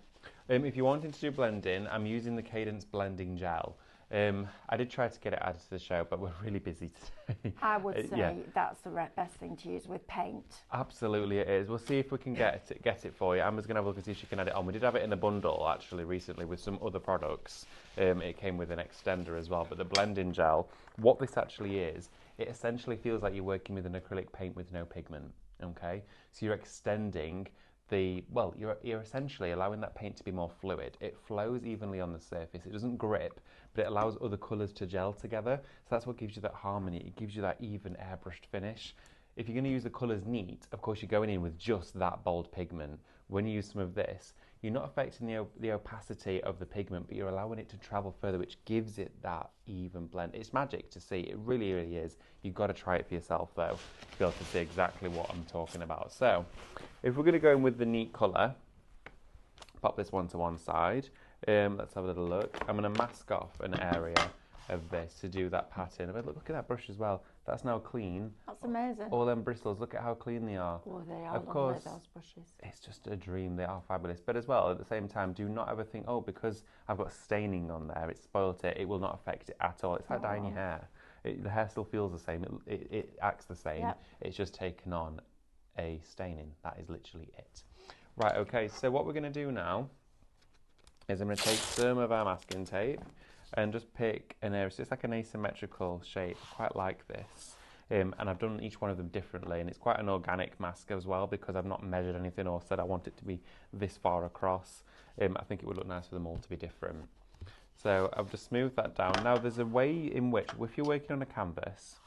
If you're wanting to do blending, I'm using the Cadence blending gel. I did try to get it added to the show, but we're really busy today. I would say that's the best thing to use with paint. Absolutely it is. We'll see if we can get it for you. Amber's going to have a look and see if she can add it on. We did have it in a bundle, actually, recently with some other products. It came with an extender as well. But the blending gel, what this actually is, it essentially feels like you're working with an acrylic paint with no pigment, okay? So you're extending you're essentially allowing that paint to be more fluid. It flows evenly on the surface. It doesn't grip, but it allows other colours to gel together. So that's what gives you that harmony. It gives you that even airbrushed finish. If you're going to use the colours neat, of course you're going in with just that bold pigment. When you use some of this, you're not affecting the opacity of the pigment, but you're allowing it to travel further, which gives it that even blend. It's magic to see. It really, really is. You've got to try it for yourself, though, to be able to see exactly what I'm talking about. So, if we're going to go in with the neat colour, pop this one to one side. Let's have a little look. I'm going to mask off an area of this to do that pattern. But look at that brush as well. That's now clean. That's amazing. All them bristles, look at how clean they are. Oh, they are Of course, those brushes. it's just a dream. They are fabulous. But as well, at the same time, do not ever think, oh, because I've got staining on there, it's spoilt it. It will not affect it at all. It's like dyeing your hair. The hair still feels the same. It acts the same. Yep. It's just taken on a staining. That is literally it. Right, okay, so what we're going to do now is I'm going to take some of our masking tape and just pick an area. So it's like an asymmetrical shape. I quite like this. And I've done each one of them differently, and it's quite an organic mask as well because I've not measured anything or said I want it to be this far across. I think it would look nice for them all to be different. So I've just smoothed that down. Now there's a way in which, if you're working on a canvas,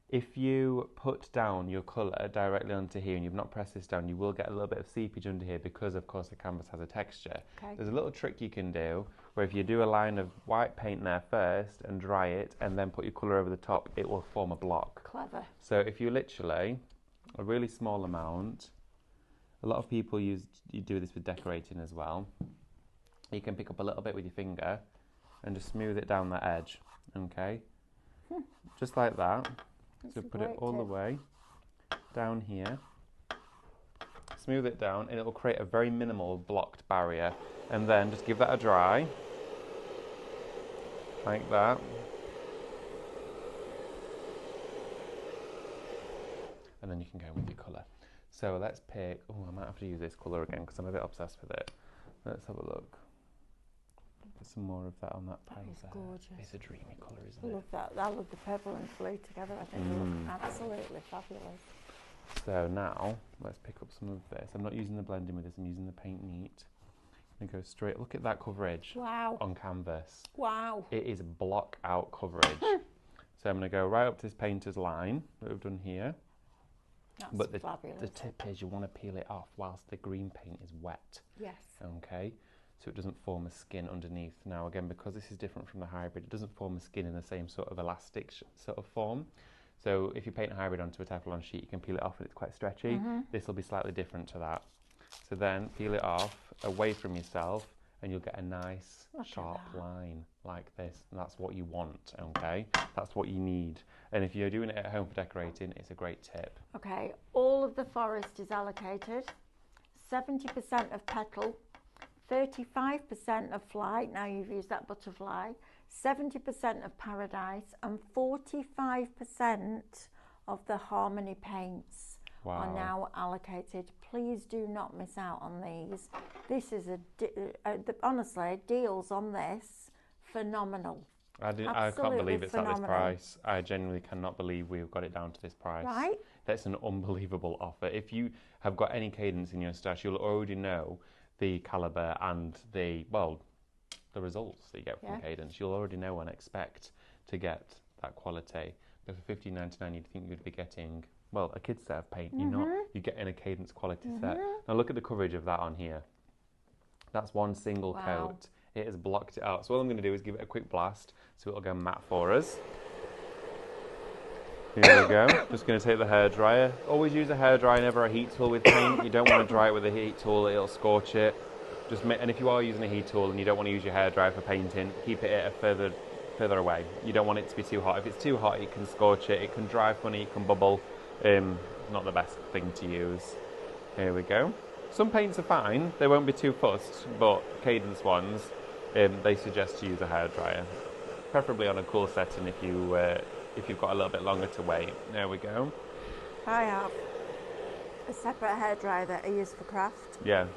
if you put down your colour directly onto here and you've not pressed this down, you will get a little bit of seepage under here because, of course, the canvas has a texture. Okay. There's a little trick you can do where if you do a line of white paint there first and dry it and then put your colour over the top, it will form a block. Clever. So if you literally, a really small amount, a lot of people you do this with decorating as well. You can pick up a little bit with your finger and just smooth it down that edge, okay? Just like that. So put it all the way down here, smooth it down, and it will create a very minimal blocked barrier. And then just give that a dry, like that. And then you can go with your colour. So let's pick, oh, I might have to use this colour again because I'm a bit obsessed with it. Let's have a look. Put some more of that on that paint. That is gorgeous. It's a dreamy colour, isn't I it? love that. I love the purple and blue together. I think they look absolutely fabulous. So now, let's pick up some of this. I'm not using the blending with this, I'm using the Paint Neat. I'm going to go straight, look at that coverage Wow. on canvas. Wow. It is block out coverage. So I'm going to go right up to this painter's line that we've done here. That's But fabulous. the tip is you want to peel it off whilst the green paint is wet. Yes. Okay, so it doesn't form a skin underneath. Now again, because this is different from the hybrid, it doesn't form a skin in the same sort of elastic sort of form. So if you paint a hybrid onto a Teflon sheet, you can peel it off and it's quite stretchy. This will be slightly different to that. So then peel it off away from yourself and you'll get a nice sharp line like this. And that's what you want, okay? That's what you need. And if you're doing it at home for decorating, it's a great tip. Okay, all of the forest is allocated. 70% of petal, 35% of flight, now you've used that butterfly, 70% of paradise, and 45% of the harmony paints are now allocated. Please do not miss out on these. This is honestly, deals on this, phenomenal. I can't believe it's at this price. I genuinely cannot believe we've got it down to this price. Right? That's an unbelievable offer. If you have got any Cadence in your stash, you'll already know the calibre and the results that you get from Cadence. You'll already know and expect to get that quality. But for $15.99, you'd think you'd be getting, well, a kid's set of paint. You're getting a Cadence quality set. Now look at the coverage of that on here. That's one single coat. It has blocked it out. So all I'm going to do is give it a quick blast so it'll go matte for us. Here we go. Just going to take the hairdryer. Always use a hairdryer, never a heat tool with paint. You don't want to dry it with a heat tool, it'll scorch it. And if you are using a heat tool and you don't want to use your hairdryer for painting, keep it at a further away. You don't want it to be too hot. If it's too hot, it can scorch it, it can dry funny, it can bubble. Not the best thing to use. Here we go. Some paints are fine, they won't be too fussed, but Cadence ones, they suggest to use a hairdryer, preferably on a cool setting if you've got a little bit longer to wait. There we go. I have a separate hairdryer that I use for craft. Yeah.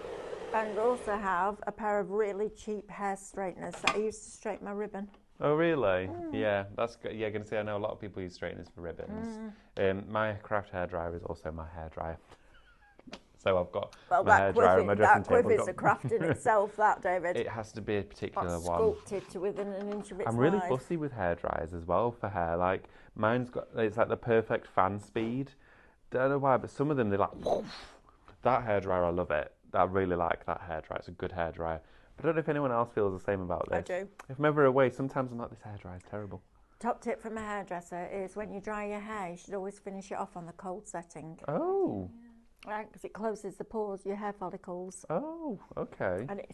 And also have a pair of really cheap hair straighteners that I use to straighten my ribbon. Oh really? Yeah, that's good. Yeah, going to say I know a lot of people use straighteners for ribbons. My craft hairdryer is also my hairdryer. So I've got my hairdryer and my dressing table. That quiff is a craft in itself, that, David. It has to be a particular one. Sculpted to within an inch of its I'm really life. fussy with hairdryers as well for hair. Like it's like the perfect fan speed. Don't know why, but some of them they're like that hairdryer. I love it. I really like that hairdryer. It's a good hairdryer. But I don't know if anyone else feels the same about this. I do. If I'm ever away, sometimes I'm like, this hairdryer is terrible. Top tip from a hairdresser is when you dry your hair, you should always finish it off on the cold setting. Oh. Right, because it closes the pores, your hair follicles. Oh, okay. And it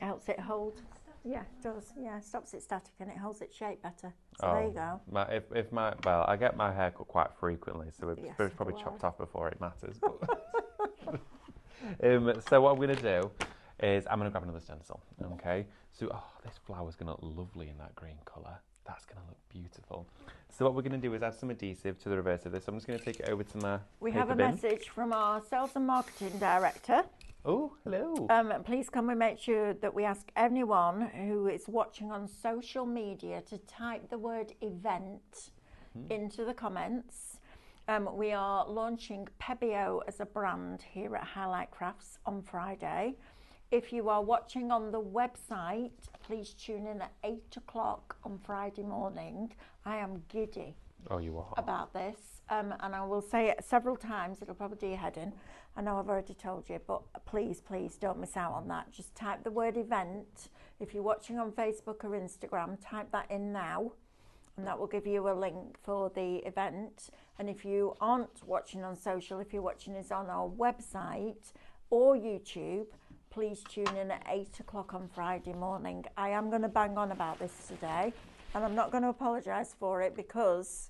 helps it hold. Yeah, it does. Yeah, it stops it static and it holds its shape better. So there you go. Well, I get my hair cut quite frequently, so it's Yes, probably so chopped off before it matters. So what I'm going to do is I'm going to grab another stencil, okay? So, this flower's going to look lovely in that green colour. That's going to look beautiful. So what we're going to do is add some adhesive to the reverse of this. So I'm just going to take it over to my We paper have a bin. message from our sales and marketing director. Oh, hello. Please can we make sure that we ask anyone who is watching on social media to type the word event into the comments. We are launching Pebeo as a brand here at Highlight Crafts on Friday. If you are watching on the website, please tune in at 8 o'clock on Friday morning. I am giddy about this, and I will say it several times. It'll probably do your head in. I know I've already told you, but please don't miss out on that. Just type the word event. If you're watching on Facebook or Instagram, type that in now, and that will give you a link for the event. And if you aren't watching on social, if you're watching us on our website or YouTube, please tune in at 8 o'clock on Friday morning. I am going to bang on about this today, and I'm not going to apologise for it because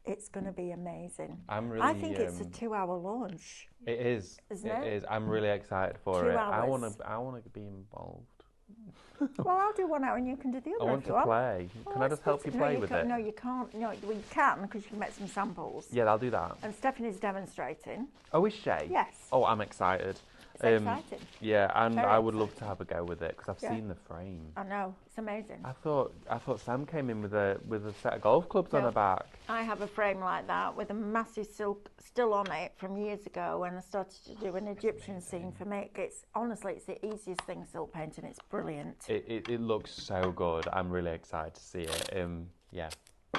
it's going to be amazing. I think it's a 2-hour launch. It is. Isn't it? It is. I'm really excited for 2 it. hours. I want to be involved. Well, I'll do 1 hour and you can do the other. I want if you to want. play. Can I just help you play with it? No, you can't. No, well, you can because you can make some samples. Yeah, I'll do that. And Stephanie's demonstrating. Oh, is she? Yes. Oh, I'm excited. It's exciting. Yeah, and Very I would love to have a go with it because I've Yeah. seen the frame. I know, it's amazing. I thought Sam came in with a set of golf clubs on No. her back. I have a frame like that with a massive silk still on it from years ago when I started to do an Egyptian scene for me. It's honestly, it's the easiest thing, silk painting. It's brilliant. It looks so good. I'm really excited to see it. Yeah,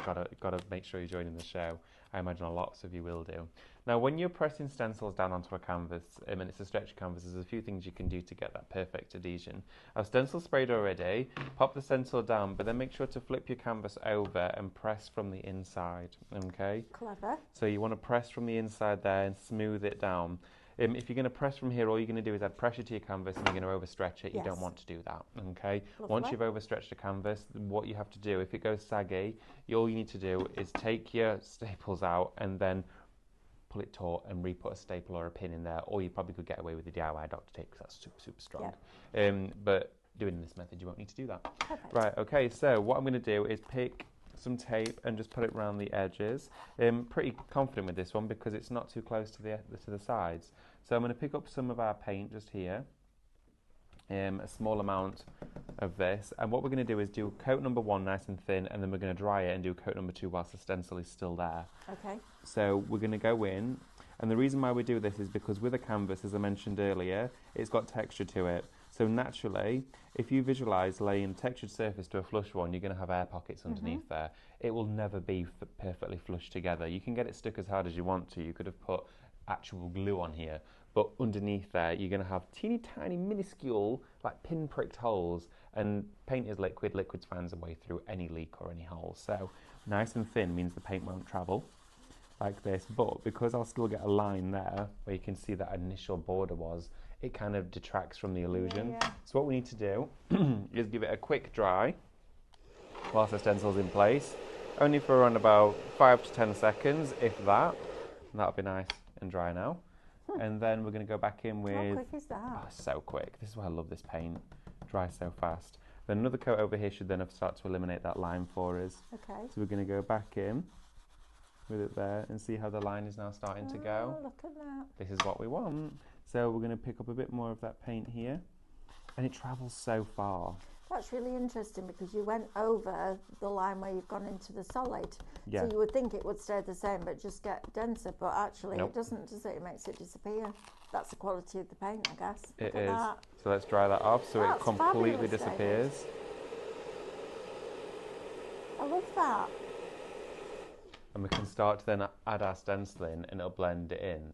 gotta make sure you're joining the show. I imagine lots of you will do. Now, when you're pressing stencils down onto a canvas, and it's a stretchy canvas, there's a few things you can do to get that perfect adhesion. I've stencil sprayed already. Pop the stencil down, but then make sure to flip your canvas over and press from the inside, okay? Clever. So you want to press from the inside there and smooth it down. If you're going to press from here, all you're going to do is add pressure to your canvas and you're going to overstretch it. You don't Yes. want to do that, okay? Lovely. Once you've overstretched a canvas, what you have to do, if it goes saggy, all you need to do is take your staples out and then pull it taut and re-put a staple or a pin in there, or you probably could get away with the DIY Dr. Tape because that's super, super strong. But doing this method, you won't need to do that. Perfect. Right, okay, so what I'm going to do is pick some tape and just put it around the edges. Pretty confident with this one because it's not too close to the sides. So I'm going to pick up some of our paint just here, a small amount of this, and what we're going to do is do coat number 1 nice and thin, and then we're going to dry it and do coat number 2 whilst the stencil is still there. Okay. So we're going to go in, and the reason why we do this is because with a canvas, as I mentioned earlier, it's got texture to it. So naturally, if you visualise laying a textured surface to a flush one, you're going to have air pockets underneath there. It will never be perfectly flush together. You can get it stuck as hard as you want to. You could have put actual glue on here, but underneath there, you're going to have teeny tiny, minuscule, like pin-pricked holes, and paint is liquid. Liquid finds a way through any leak or any hole. So nice and thin means the paint won't travel like this, but because I'll still get a line there where you can see that initial border was, it kind of detracts from the illusion. Yeah. So what we need to do is give it a quick dry whilst the stencil's in place, only for around about 5 to 10 seconds, if that. And that'll be nice and dry now. And then we're going to go back in with... How quick is that? Oh, so quick. This is why I love this paint. Dries so fast. Then another coat over here should then have started to eliminate that line for us. Okay. So we're going to go back in with it there and see how the line is now starting to go. Oh, look at that. This is what we want. So we're going to pick up a bit more of that paint here, and it travels so far. That's really interesting because you went over the line where you've gone into the solid. Yeah. So you would think it would stay the same but just get denser, but actually Nope. it doesn't, does it? It makes it disappear. That's the quality of the paint, I guess. It Look at is. that. So let's dry that off so That's it completely fabulous, disappears. I love that. And we can start to then add our stenciling and it'll blend it in.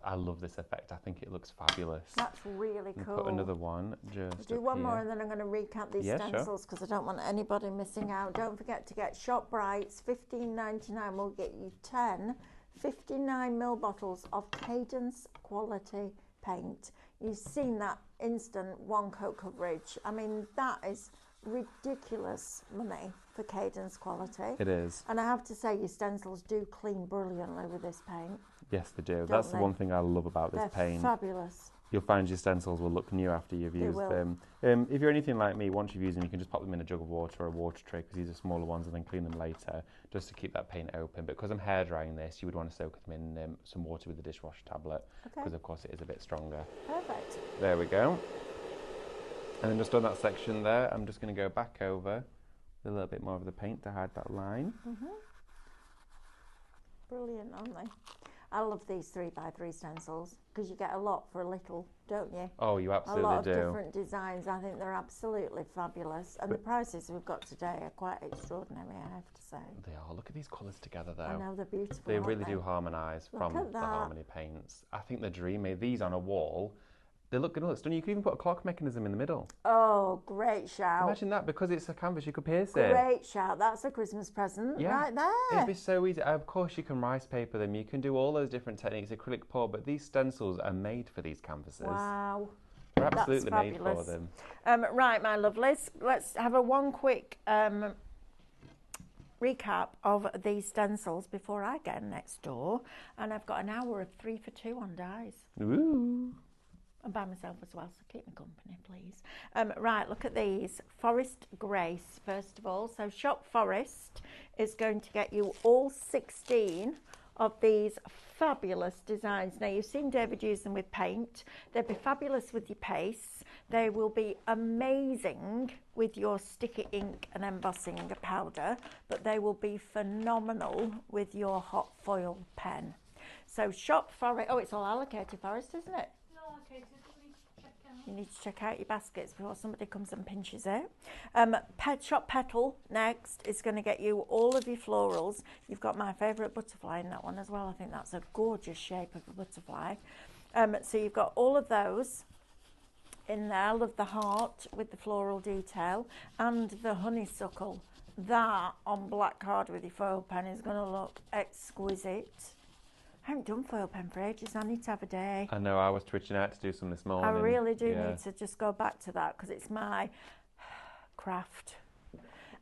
I love this effect. I think it looks fabulous. That's really And cool. put another one just Do up one here. more and then I'm going to recap these Yeah, sure. stencils because I don't want anybody missing out. Don't forget to get Shop Brights, $15.99 will get you 10 59mm bottles of Cadence quality paint. You've seen that instant one coat coverage. I mean, that is ridiculous money for Cadence quality. It is. And I have to say, your stencils do clean brilliantly with this paint. Yes, they do. That's the one thing I love about this paint. They're fabulous. You'll find your stencils will look new after you've used them. If you're anything like me, once you've used them, you can just pop them in a jug of water or a water tray, because these are smaller ones, and then clean them later, just to keep that paint open. But because I'm hair drying this, you would want to soak them in some water with the dishwasher tablet, because of course it is a bit stronger. Perfect. There we go. And then just on that section there, I'm just going to go back over with a little bit more of the paint to hide that line. Brilliant, aren't they? I love these 3x3 stencils because you get a lot for a little, don't you? Oh, you absolutely do. A lot of different designs. I think they're absolutely fabulous. And the prices we've got today are quite extraordinary, I have to say. They are. Look at these colours together, though. I know, they're beautiful. They really do harmonise from the that. Harmony paints. I think they're dreamy. These on a wall, they look good. Stunning. You could even put a clock mechanism in the middle. Oh, great shout. Imagine that, because it's a canvas, you could pierce it. Great shout. That's a Christmas present right there. It'd be so easy. Of course, you can rice paper them. You can do all those different techniques, acrylic pour, but these stencils are made for these canvases. Wow. They're absolutely made for them. Right, my lovelies. Let's have a one quick recap of these stencils before I get next door. And I've got an hour of 3 for 2 on dyes. Ooh. And by myself as well, so keep me company, please. Right, look at these. Forest Grace, first of all. So Shop Forest is going to get you all 16 of these fabulous designs. Now, you've seen David use them with paint. They'll be fabulous with your pastes. They will be amazing with your sticky ink and embossing powder, but they will be phenomenal with your hot foil pen. So Shop Forest, oh, it's all allocated, Forest, isn't it? You need to check out your baskets before somebody comes and pinches it. Shop Petal next is going to get you all of your florals. You've got my favourite butterfly in that one as well. I think that's a gorgeous shape of a butterfly. So you've got all of those in there. I love the heart with the floral detail and the honeysuckle. That on black card with your foil pen is going to look exquisite. I haven't done foil pen for ages. I need to have a day. I know, I was twitching out to do some this morning. I really do need to just go back to that because it's my craft.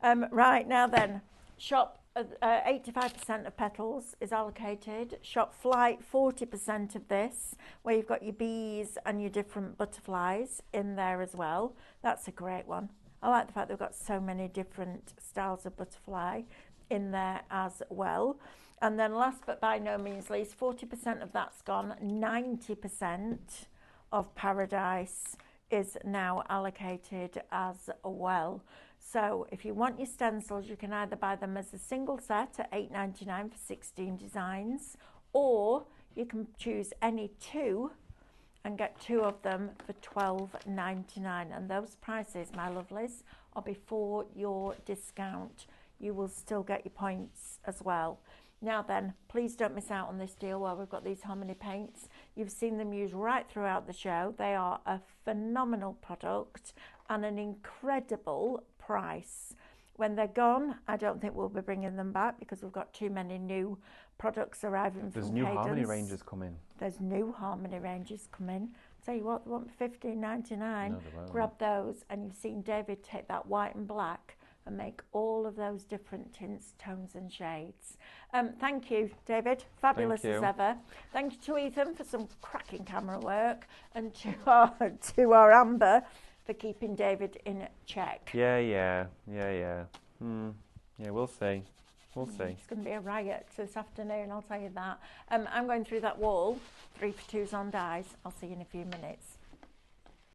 Right, now then, Shop 85% of petals is allocated. Shop Flight, 40% of this, where you've got your bees and your different butterflies in there as well. That's a great one. I like the fact they've got so many different styles of butterfly in there as well. And then last but by no means least, 40% of that's gone. 90% of Paradise is now allocated as well. So if you want your stencils, you can either buy them as a single set at $8.99 for 16 designs, or you can choose any 2 and get 2 of them for $12.99. And those prices, my lovelies, are before your discount. You will still get your points as well. Now then, please don't miss out on this deal where we've got these Harmony paints. You've seen them used right throughout the show. They are a phenomenal product and an incredible price. When they're gone, I don't think we'll be bringing them back because we've got too many new products arriving from Cadence. There's new Harmony ranges coming. There's new Harmony ranges coming. Tell you what, they want for $15.99. No, they won't. Grab those, and you've seen David take that white and black and make all of those different tints, tones and shades. Thank you, David. Fabulous as ever. Thank you to Ethan for some cracking camera work, and to our Amber for keeping David in check. Yeah, we'll see. We'll see. It's going to be a riot this afternoon, I'll tell you that. I'm going through that wall, 3 for 2s on dyes. I'll see you in a few minutes.